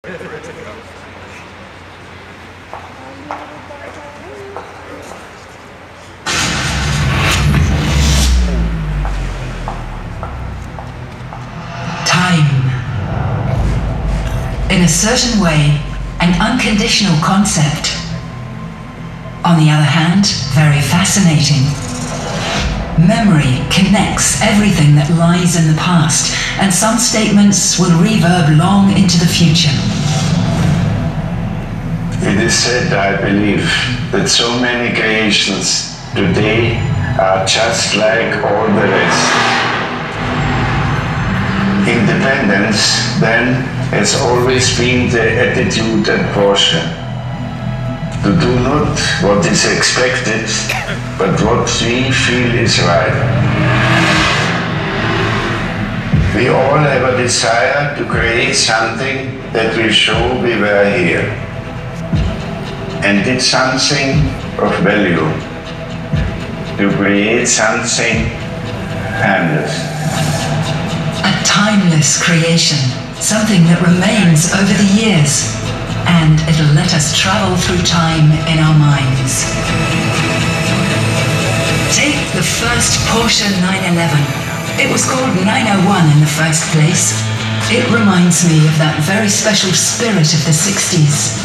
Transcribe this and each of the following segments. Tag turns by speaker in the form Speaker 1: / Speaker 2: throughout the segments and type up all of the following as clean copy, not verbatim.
Speaker 1: In a certain way, an unconditional concept. On the other hand, very fascinating. Memory connects everything that lies in the past, and some statements will reverb long into the future.
Speaker 2: It is said, I believe, that so many creations today are just like all the rest. Independence, then, has always been the attitude at Porsche. To do not what is expected, but what we feel is right. We all have a desire to create something that will show we were here and did something of value, to create something timeless.
Speaker 1: A timeless creation. Something that remains over the years, and it'll let us travel through time in our minds. Take the first Porsche 911. It was called 901 in the first place. It reminds me of that very special spirit of the 60s.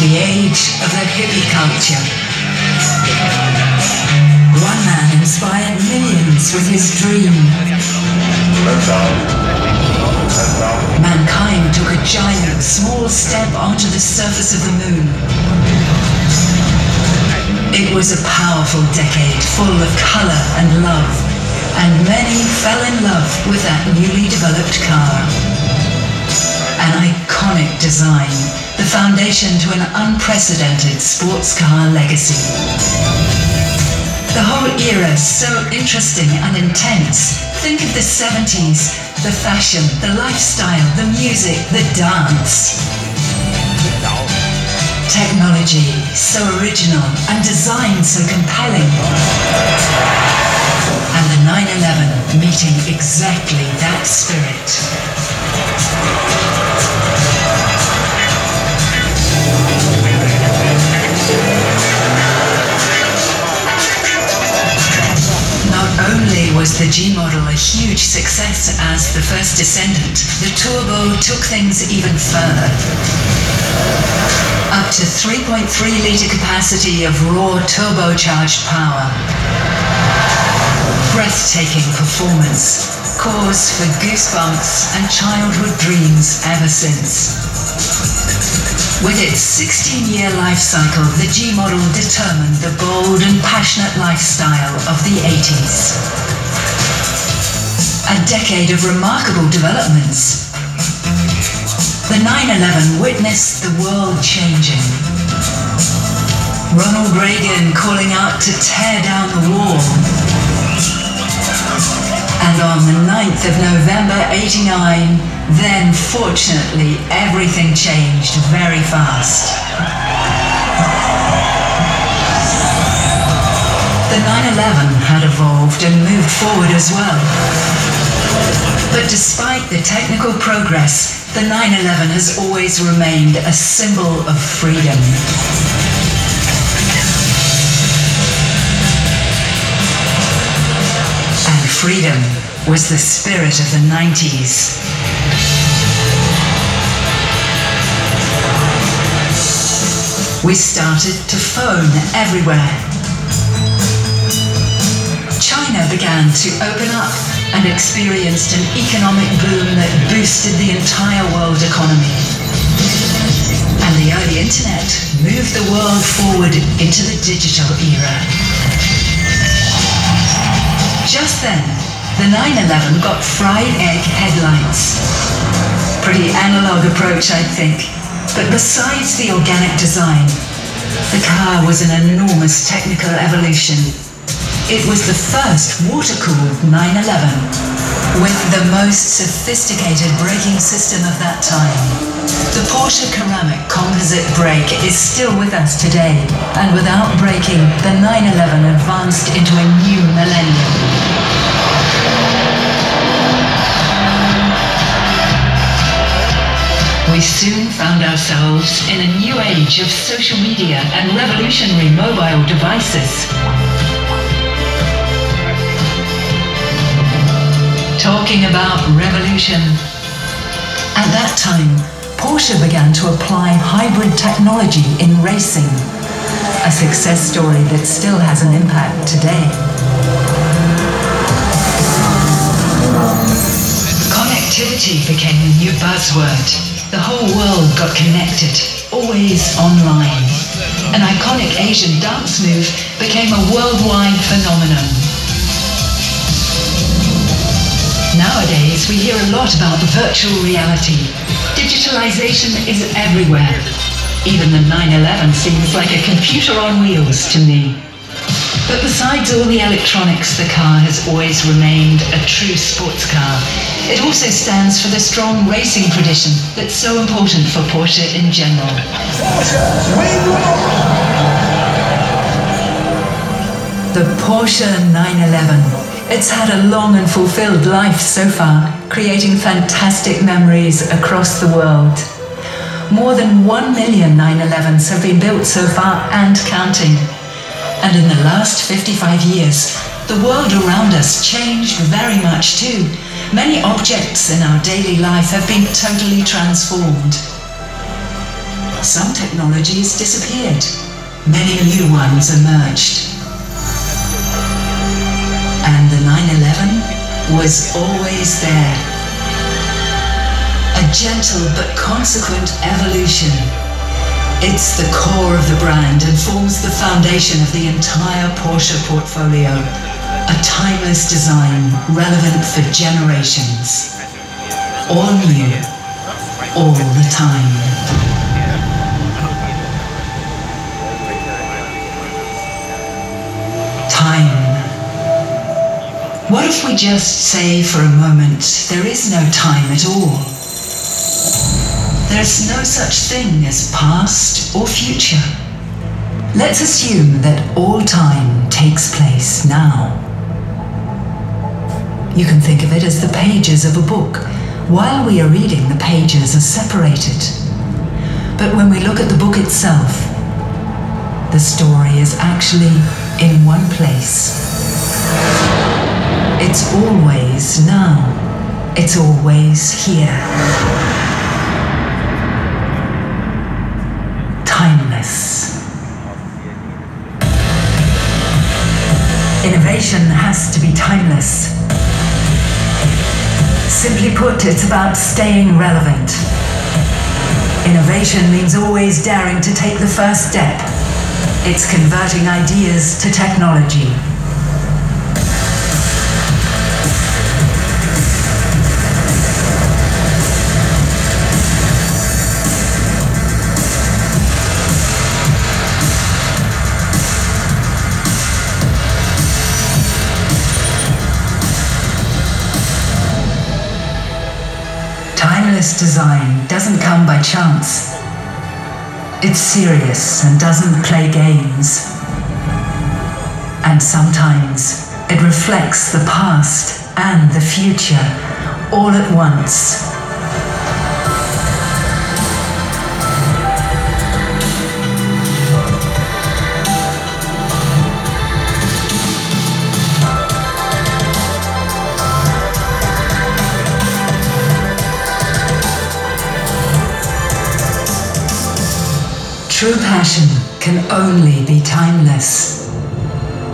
Speaker 1: The age of the hippie culture. One man inspired millions with his dream. Mankind took a giant, small step onto the surface of the moon. It was a powerful decade, full of color and love, and many fell in love with that newly developed car. An iconic design, the foundation to an unprecedented sports car legacy. The whole era is so interesting and intense. Think of the 70s, the fashion, the lifestyle, the music, the dance. Technology, so original, and design so compelling. And the 911 meeting exactly that spirit. Only was the G model a huge success as the first descendant, the turbo took things even further. Up to 3.3-litre capacity of raw turbocharged power. Breathtaking performance, cause for goosebumps and childhood dreams ever since. With its 16-year life cycle, the G model determined the bold and passionate lifestyle of the 80s. A decade of remarkable developments. The 911 witnessed the world changing. Ronald Reagan calling out to tear down the wall. And on the 9th of November '89, then fortunately everything changed very fast. The 911 had evolved and moved forward as well. But despite the technical progress, the 911 has always remained a symbol of freedom. Freedom was the spirit of the 90s. We started to phone everywhere. China began to open up and experienced an economic boom that boosted the entire world economy. And the early internet moved the world forward into the digital era. Just then, the 911 got fried egg headlights. Pretty analog approach, I think. But besides the organic design, the car was an enormous technical evolution. It was the first water-cooled 911 with the most sophisticated braking system of that time. The Porsche ceramic composite brake is still with us today, and without braking, the 911 advanced into a new millennium. we soon found ourselves in a new age of social media and revolutionary mobile devices. Talking about revolution. At that time, Porsche began to apply hybrid technology in racing, a success story that still has an impact today. Connectivity became the new buzzword. The whole world got connected, always online. An iconic Asian dance move became a worldwide phenomenon. Nowadays, we hear a lot about virtual reality. Digitalization is everywhere. Even the 911 seems like a computer on wheels to me. But besides all the electronics, the car has always remained a true sports car. It also stands for the strong racing tradition that's so important for Porsche in general. The Porsche 911. It's had a long and fulfilled life so far, creating fantastic memories across the world. More than 1 million 911s have been built so far and counting. And in the last 55 years, the world around us changed very much too. Many objects in our daily life have been totally transformed. Some technologies disappeared. Many new ones emerged. And the 911 was always there. A gentle but consequent evolution. It's the core of the brand and forms the foundation of the entire Porsche portfolio. A timeless design relevant for generations. All new, all the time. Time. What if we just say for a moment, there is no time at all? There's no such thing as past or future. Let's assume that all time takes place now. You can think of it as the pages of a book. While we are reading, the pages are separated. But when we look at the book itself, the story is actually in one place. It's always now. It's always here. Timeless. Innovation has to be timeless. Simply put, it's about staying relevant. Innovation means always daring to take the first step. It's converting ideas to technology. Timeless design doesn't come by chance. It's serious and doesn't play games. And sometimes it reflects the past and the future all at once. True passion can only be timeless.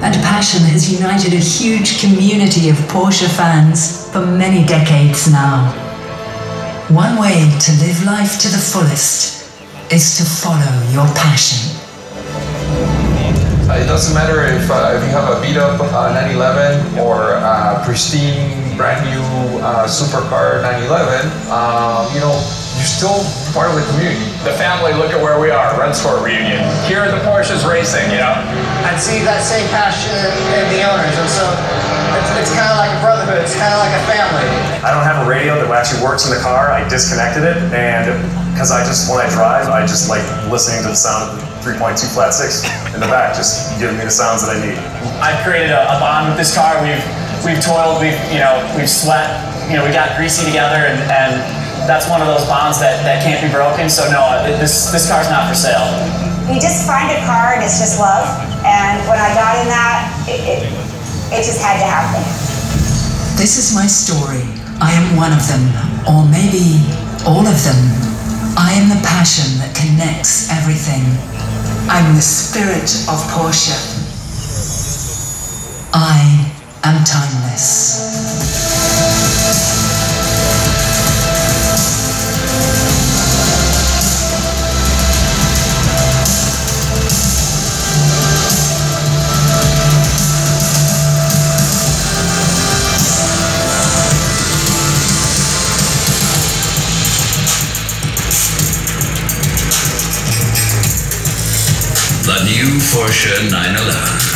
Speaker 1: And passion has united a huge community of Porsche fans for many decades now. One way to live life to the fullest is to follow your passion.
Speaker 3: It doesn't matter if you have a beat-up 911 or a pristine, brand new supercar 911, you're still part of the community.
Speaker 4: The family, look at where we are, Red Sport reunion. Here are the Porsches racing,
Speaker 5: And see that same passion in the owners, and so it's kind of like a brotherhood, it's kind of like a family.
Speaker 6: I don't have a radio that actually works in the car. I disconnected it, and because when I drive, I just like listening to the sound of the 3.2 flat 6 in the back, just giving me the sounds that I need.
Speaker 4: I've created a bond with this car. We've toiled, we've sweat, we got greasy together, and
Speaker 7: that's one of those bonds that can't be broken. So no, this car's not for sale.
Speaker 8: You just find a car and it's just love. And when I got in that, it just had to happen.
Speaker 1: This is my story. I am one of them, or maybe all of them. I am the passion that connects everything. I'm the spirit of Porsche. I am timeless.
Speaker 9: The new Porsche 911.